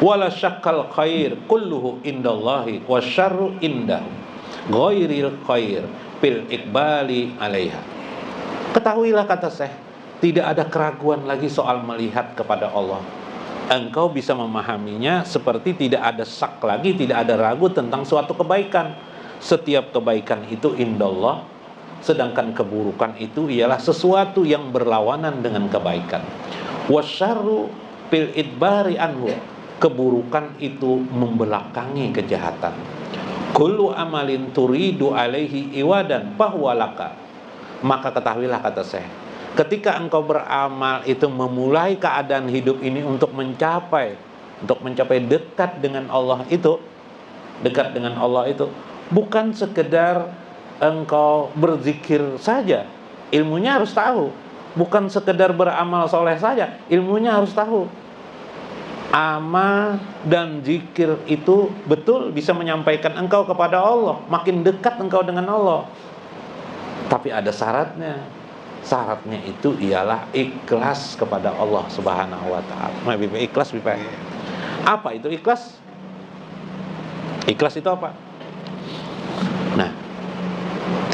Wala syakkal khair kulluhu indallahi wasyarru indahu ghairil khair bil iqbali alaiha. Ketahuilah, kata Syekh, tidak ada keraguan lagi soal melihat kepada Allah. Engkau bisa memahaminya seperti tidak ada syak lagi, tidak ada ragu tentang suatu kebaikan. Setiap kebaikan itu indallah, sedangkan keburukan itu ialah sesuatu yang berlawanan dengan kebaikan. Wasyarru bil idbari anhu, keburukan itu membelakangi kejahatan. Kullu amalin turidu alaihi iwadan bahwalaka, maka ketahuilah, kata Syekh, ketika engkau beramal itu memulai keadaan hidup ini untuk mencapai dekat dengan Allah itu, bukan sekedar engkau berzikir saja, ilmunya harus tahu. Bukan sekedar beramal soleh saja, ilmunya harus tahu. Amal dan zikir itu betul bisa menyampaikan engkau kepada Allah, makin dekat engkau dengan Allah. Tapi ada syaratnya. Syaratnya itu ialah ikhlas kepada Allah Subhanahu wa taala. Ikhlas, apa itu ikhlas? Ikhlas itu apa? Nah,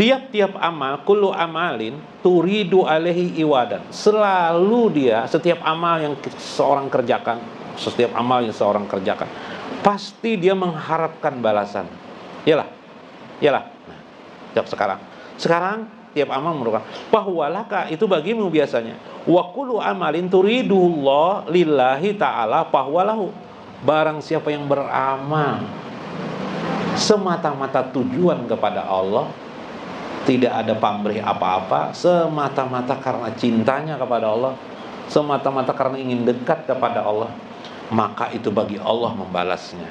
tiap-tiap amal, kullu amalin turidu alaihi iwadan, selalu dia, setiap amal yang seorang kerjakan, pasti dia mengharapkan balasan. Iyalah. Nah, sekarang tiap amal merupakan bahwalaka, itu bagimu biasanya. Wa kullu amalin turidullah lillahi ta'ala bahwalahu, barang siapa yang beramal semata-mata tujuan kepada Allah, tidak ada pamrih apa-apa, semata-mata karena cintanya kepada Allah, semata-mata karena ingin dekat kepada Allah, maka itu bagi Allah membalasnya.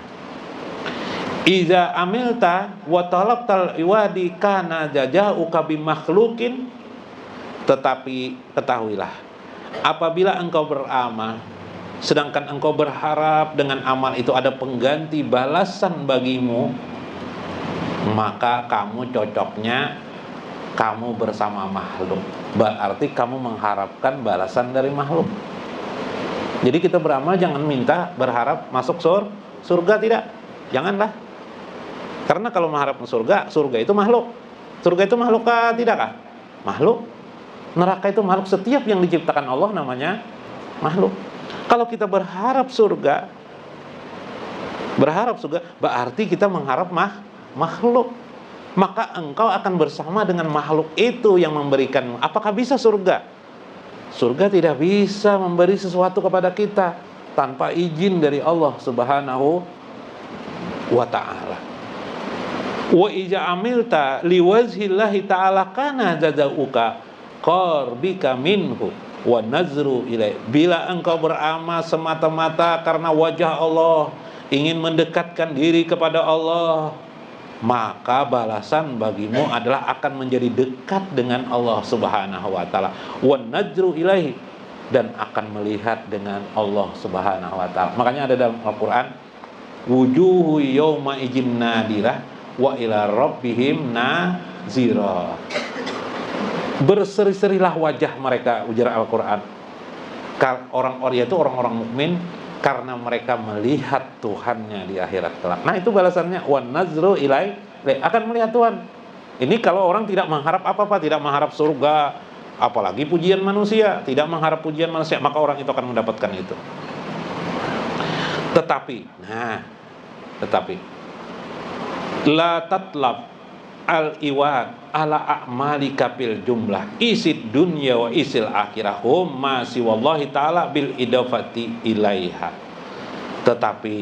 Iza amilta wa talabtal iwadi kana jazauka bimakhluqin, tetapi ketahuilah, apabila engkau beramal sedangkan engkau berharap dengan amal itu ada pengganti balasan bagimu, maka kamu cocoknya kamu bersama makhluk. Berarti kamu mengharapkan balasan dari makhluk. Jadi kita beramal jangan minta berharap masuk surga, tidak. Janganlah. Karena kalau mengharap surga itu makhluk. Surga itu makhluk kah? Tidakkah? Makhluk. Neraka itu makhluk. Setiap yang diciptakan Allah namanya makhluk. Kalau kita berharap surga, berarti kita mengharap makhluk. Maka engkau akan bersama dengan makhluk itu yang memberikan. Apakah bisa surga? Surga tidak bisa memberi sesuatu kepada kita tanpa izin dari Allah Subhanahu wa ta'ala. Wa iza amilta liwajhillahi ta'ala kana jazauka qarbika minhu wa nazru ilai. Bila engkau beramal semata-mata karena wajah Allah, ingin mendekatkan diri kepada Allah, maka balasan bagimu adalah akan menjadi dekat dengan Allah Subhanahu wa ta'ala, wa najru ilaihi, dan akan melihat dengan Allah Subhanahu wa ta'ala. Makanya ada dalam Al-Quran, wujuhu yawma ijin nadirah wa ila rabbihim nazira. Berseri-serilah wajah mereka, ujar Al-Quran. Orang-orang itu orang-orang mukmin karena mereka melihat Tuhannya di akhirat kelak. Nah, itu balasannya, wan nazru ilai, akan melihat Tuhan. Ini kalau orang tidak mengharap apa-apa, tidak mengharap surga, apalagi pujian manusia, tidak mengharap pujian manusia, maka orang itu akan mendapatkan itu. Tetapi la tatlab al-iwad ala a'malika bil jumlah isid dunya wa isil akhirah hum ma siwallahi ta'ala bil idafati ilaiha. Tetapi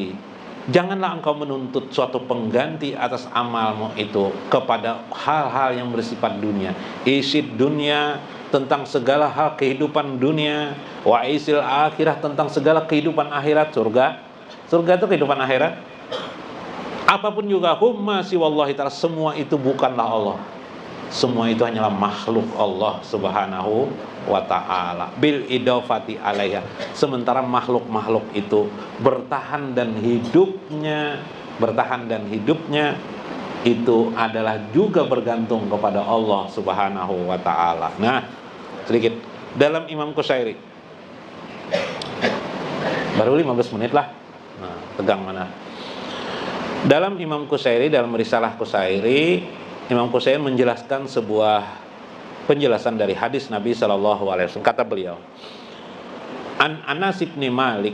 janganlah engkau menuntut suatu pengganti atas amalmu itu kepada hal-hal yang bersifat dunia. Isid dunia, tentang segala hal kehidupan dunia, wa isil akhirah, tentang segala kehidupan akhirat. Surga itu kehidupan akhirat. Apapun juga, humma siwallahi ta'ala, semua itu bukanlah Allah. Semua itu hanyalah makhluk Allah Subhanahu wa ta'ala bil idafati alaiha. Sementara makhluk-makhluk itu bertahan dan hidupnya itu adalah juga bergantung kepada Allah Subhanahu wa ta'ala. Nah, sedikit dalam Imam Qushairi, baru 15 menit lah. Nah, pegang mana? Dalam Imam Qusairi, dalam Risalah Qusairi, Imam Qusairi menjelaskan sebuah penjelasan dari hadis Nabi Shallallahu Alaihi Wasallam. Kata beliau, An Anas bin Malik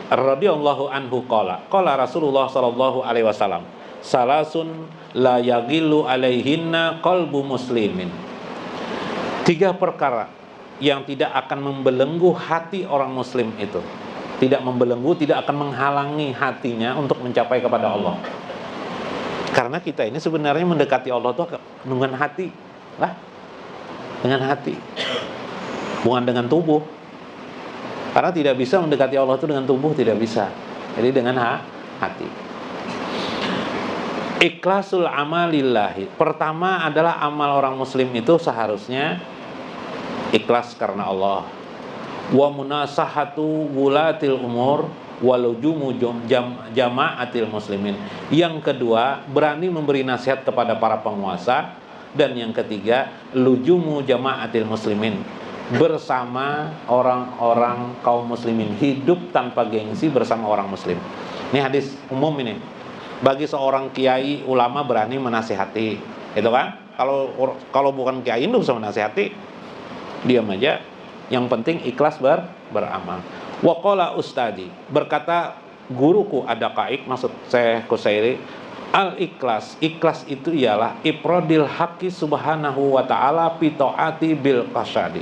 radhiyallahu anhu qala Rasulullah Shallallahu Alaihi Wasallam, salasun la yaghillu alaihinna qalbu muslimin. 3 perkara yang tidak akan membelenggu hati orang muslim itu. Tidak membelenggu, tidak akan menghalangi hatinya untuk mencapai kepada Allah. Karena kita ini sebenarnya mendekati Allah itu dengan hati. Lah, dengan hati. Bukan dengan tubuh. Karena tidak bisa mendekati Allah itu dengan tubuh, tidak bisa. Jadi dengan hati. Ikhlasul amalillahi. Pertama adalah amal orang muslim itu seharusnya ikhlas karena Allah. Wa munasahatu wulatil umur walujumu jama'atil muslimin. Yang kedua, berani memberi nasihat kepada para penguasa. Dan yang ketiga, lujumu jama'atil muslimin, bersama orang-orang kaum muslimin, hidup tanpa gengsi bersama orang muslim. Ini hadis umum ini. Bagi seorang kiai ulama berani menasihati, itu kan? Kalau bukan kiai itu bisa menasihati, diam aja. Yang penting ikhlas beramal. Wa qala ustadi, berkata guruku ada kaik, maksud saya Qusairi, al-ikhlas, ikhlas itu ialah ifradil haqqi subhanahu wa ta'ala fi ta'ati bil qasadi.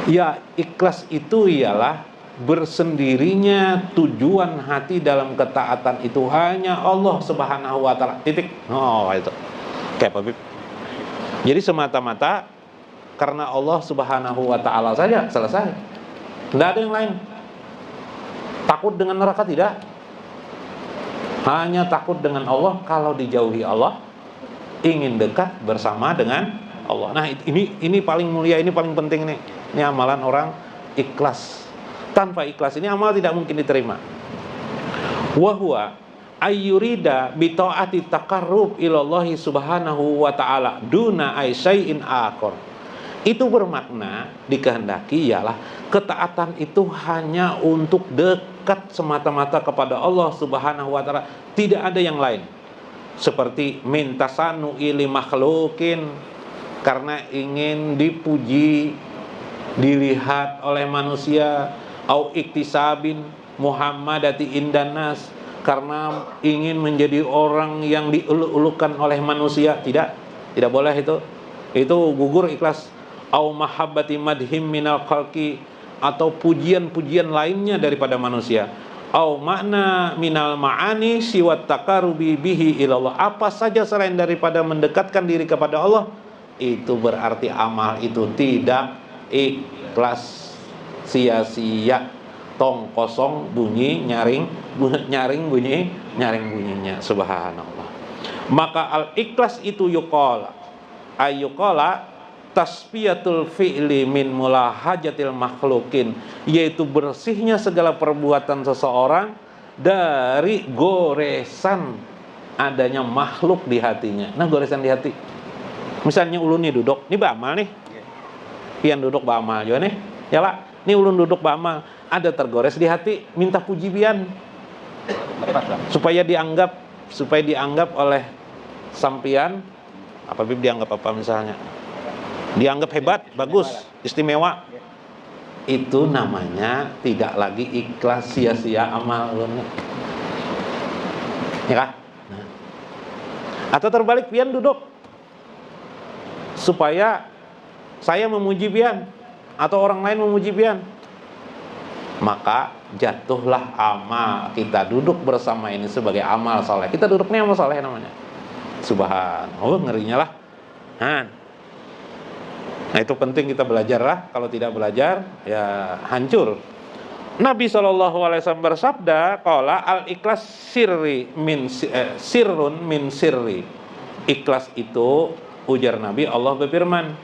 Ya, ikhlas itu ialah bersendirinya tujuan hati dalam ketaatan itu hanya Allah Subhanahu wa ta'ala. Titik. Oh, itu. Kayak apa, Bib? Jadi semata-mata karena Allah Subhanahu wa ta'ala saja, selesai. Tidak ada yang lain. Takut dengan neraka tidak. Hanya takut dengan Allah. Kalau dijauhi Allah, ingin dekat bersama dengan Allah. Nah, ini paling mulia, ini paling penting nih. Ini amalan orang ikhlas. Tanpa ikhlas ini amal tidak mungkin diterima. Wa huwa ayyurida bi ta'ati taqarrub ilallahi subhanahu wa ta'ala duna aysai'in akhar. Itu bermakna dikehendaki ialah ketaatan itu hanya untuk dekat semata-mata kepada Allah Subhanahu wa ta'ala, tidak ada yang lain. Seperti mintasanu ili makhlukin, karena ingin dipuji, dilihat oleh manusia, au iktisabin muhammadati indanas, karena ingin menjadi orang yang dieluk-elukan oleh manusia. Tidak boleh itu gugur ikhlas. Au mahabbati madhim minal khalqi, atau pujian-pujian lainnya daripada manusia. Au makna minal ma'ani siwat taqarrubi bihi ilallah, apa saja selain daripada mendekatkan diri kepada Allah, itu berarti amal itu tidak ikhlas, sia-sia, tong kosong, bunyi nyaring bunyinya. Subhanallah. Maka al-ikhlas itu yuqala tasfiyatul fi'li min mulahajatil makhlukin, yaitu bersihnya segala perbuatan seseorang dari goresan adanya makhluk di hatinya. Nah, goresan di hati, misalnya ulun nih duduk, ini beramal nih, pian duduk beramal juga nih, ya lah, ini ulun duduk beramal, ada tergores di hati, minta puji pian, supaya dianggap oleh sampian, apa bib dianggap apa misalnya, dianggap hebat, bagus, istimewa. Itu namanya tidak lagi ikhlas, sia-sia amal ulun. Ya kah? Nah. Atau terbalik, pian duduk supaya saya memuji pian atau orang lain memuji pian, maka jatuhlah amal kita duduk bersama ini sebagai amal soleh. Kita duduknya amal soleh namanya. Subhanallah, ngerinya lah. Nah, itu penting kita belajar lah. Kalau tidak belajar, ya hancur. Nabi SAW bersabda, qala al-ikhlas sirrun min sirri. Ikhlas itu, ujar Nabi, Allah berfirman,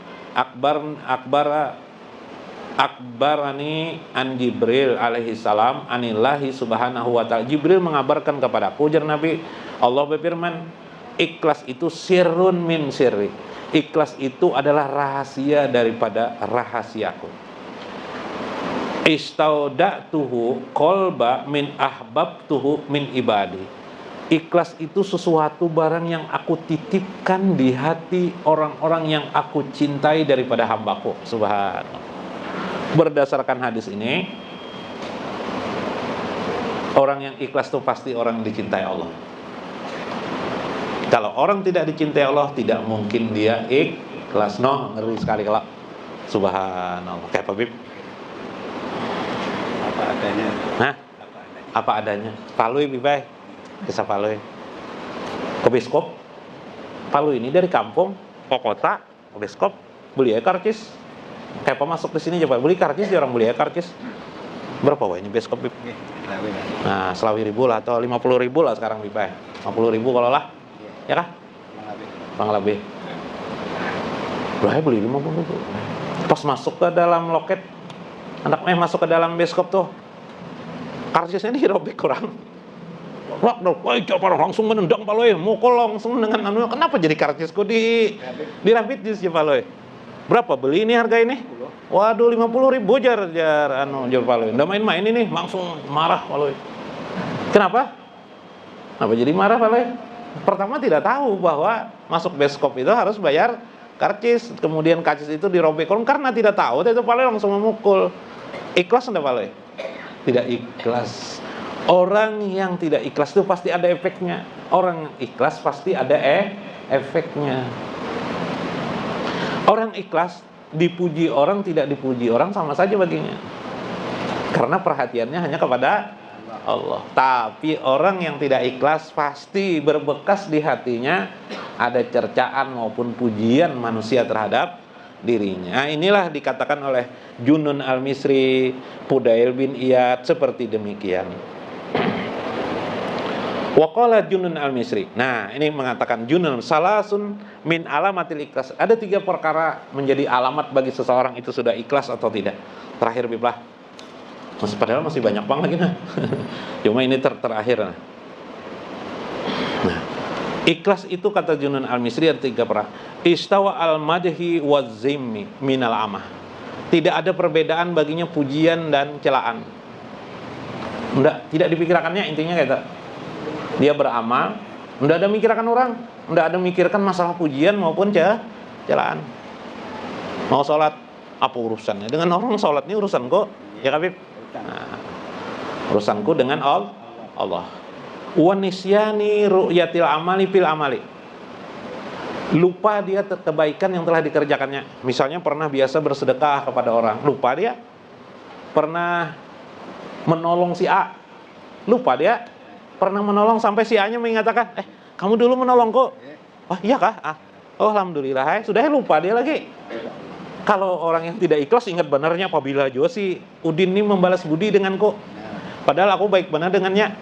akbarani an Jibril alaihi salam anillahi subhanahu wa ta'ala. Jibril mengabarkan kepadaku, ujar Nabi, Allah berfirman, ikhlas itu sirrun min sirri. Ikhlas itu adalah rahasia daripada rahasiaku. Istaudatuhu qalba min ahbabtuhu min ibadi. Ikhlas itu sesuatu barang yang aku titipkan di hati orang-orang yang aku cintai daripada hambaku. Subhanallah. Berdasarkan hadis ini, orang yang ikhlas itu pasti orang yang dicintai Allah. Kalau orang tidak dicintai Allah, tidak mungkin dia ikhlas. No, ngeri sekali kalau. Subhanallah. Kayak apa, Bib? Apa adanya. Hah? Apa adanya? Palui, Bibay. Kisah Palui. Ke biskop. Palui ini dari kampung ke kota, ke biskop, beli karcis. Kayak apa masuk ke sini coba beli karcis, dia orang beli karcis. Berapa wah ini biskop, Bib? Nah, Selawi ribu lah atau 50 ribu lah sekarang, Bibay. 50 ribu kalau lah. Ya kah? Bang lebih. Berapa beli 50 ribu? Pas masuk ke dalam loket, masuk ke dalam bioskop tuh, karcisnya dirobek kurang. Wah, langsung menendang Paloy, mukul langsung dengan anu. Kenapa jadi karcisku dirabit di si Paloy? Berapa beli ini harga ini? Waduh, 50 ribu jar Paloy. Udah main-main ini, langsung marah Paloy. Kenapa jadi marah Paloy? Pertama tidak tahu bahwa masuk bioskop itu harus bayar karcis, kemudian karcis itu dirobek karena tidak tahu, itu Paloy langsung memukul. Ikhlas enggak Paloy? Tidak ikhlas. Orang yang tidak ikhlas itu pasti ada efeknya. Orang ikhlas pasti ada efeknya. Orang ikhlas dipuji orang, tidak dipuji orang sama saja baginya. Karena perhatiannya hanya kepada Allah. Tapi orang yang tidak ikhlas pasti berbekas di hatinya ada cercaan maupun pujian manusia terhadap dirinya. Nah, inilah dikatakan oleh Junun Al-Misri, Fudail bin Iyad seperti demikian. Waqala Junun Al-Misri. Nah, ini mengatakan Junun, salasun min alamatil ikhlas. Ada 3 perkara menjadi alamat bagi seseorang itu sudah ikhlas atau tidak. Terakhir Biblah. Padahal masih banyak banget lagi nah. Cuma ini terakhir. Nah, ikhlas itu kata Junun Al-Misri ada 3 perkara. Istawa al-madhi waz-zimmi minal amah. Tidak ada perbedaan baginya pujian dan celaan. Tidak dipikirkannya, intinya kayak itu. Dia beramal, tidak ada mikirkan orang, tidak ada mikirkan masalah pujian maupun celaan. Mau sholat, apa urusannya? Dengan orang sholat ini urusan kok, ya Habib? Nah, urusanku dengan Allah. Wa nisyani ru'yatil amali fil amali. Lupa dia kebaikan yang telah dikerjakannya. Misalnya pernah biasa bersedekah kepada orang, lupa dia. Pernah menolong si A, lupa dia. Pernah menolong sampai si A-nya mengatakan, kamu dulu menolong kok. Oh iya kah? Oh alhamdulillah. Sudah lupa dia lagi. Kalau orang yang tidak ikhlas ingat benarnya apabila juga si Udin ini membalas budi denganku. Padahal aku baik benar dengannya.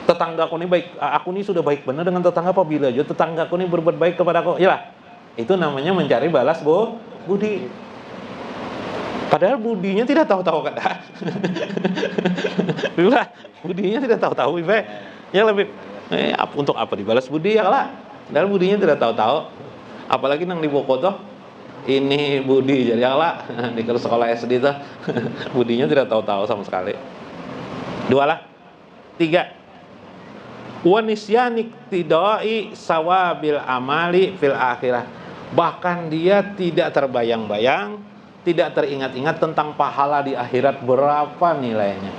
Tetanggaku ini baik, aku ini sudah baik benar dengan tetangga apabila juga tetanggaku ini berbuat baik kepadaku. Iyalah. Itu namanya mencari balas budi. Padahal budinya tidak tahu-tahu kada. Budinya tidak tahu-tahu, Ibu. Ya lebih untuk apa dibalas budi ya lah. Padahal budinya tidak tahu-tahu. Apalagi nang di Bokoto ini budi jadi lah di sekolah SD itu budinya tidak tahu-tahu sama sekali. 2 lah. 3. Wa nisyanik tidai sawabil amali fil akhirah. Bahkan dia tidak terbayang-bayang, tidak teringat-ingat tentang pahala di akhirat berapa nilainya.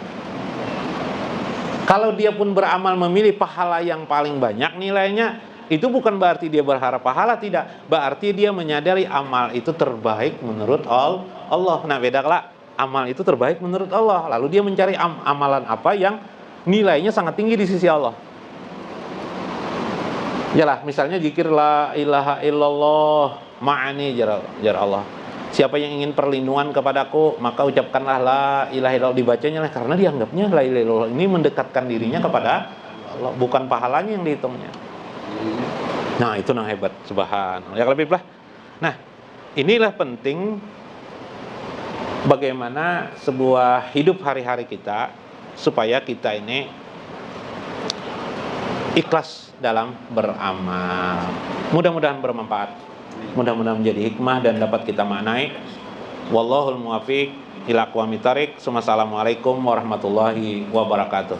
Kalau dia pun beramal memilih pahala yang paling banyak nilainya, itu bukan berarti dia berharap pahala, tidak. Berarti dia menyadari amal itu terbaik menurut Allah. Nah beda lah, amal itu terbaik menurut Allah. Lalu dia mencari amalan apa yang nilainya sangat tinggi di sisi Allah. Yalah, misalnya zikir la ilaha illallah ma'ani jar Allah. Siapa yang ingin perlindungan kepadaku, maka ucapkanlah la ilaha illallah, dibacanya lah karena dianggapnya la ilaha illallah ini mendekatkan dirinya kepada Allah, bukan pahalanya yang dihitungnya. Nah, itu yang hebat, subhanallah. Ya lebih lah. Nah, inilah penting bagaimana sebuah hidup hari-hari kita supaya kita ini ikhlas dalam beramal. Mudah-mudahan bermanfaat. Mudah-mudahan menjadi hikmah dan dapat kita maknai. Wallahul muwaffiq ila aqwamit thariq. Assalamualaikum warahmatullahi wabarakatuh.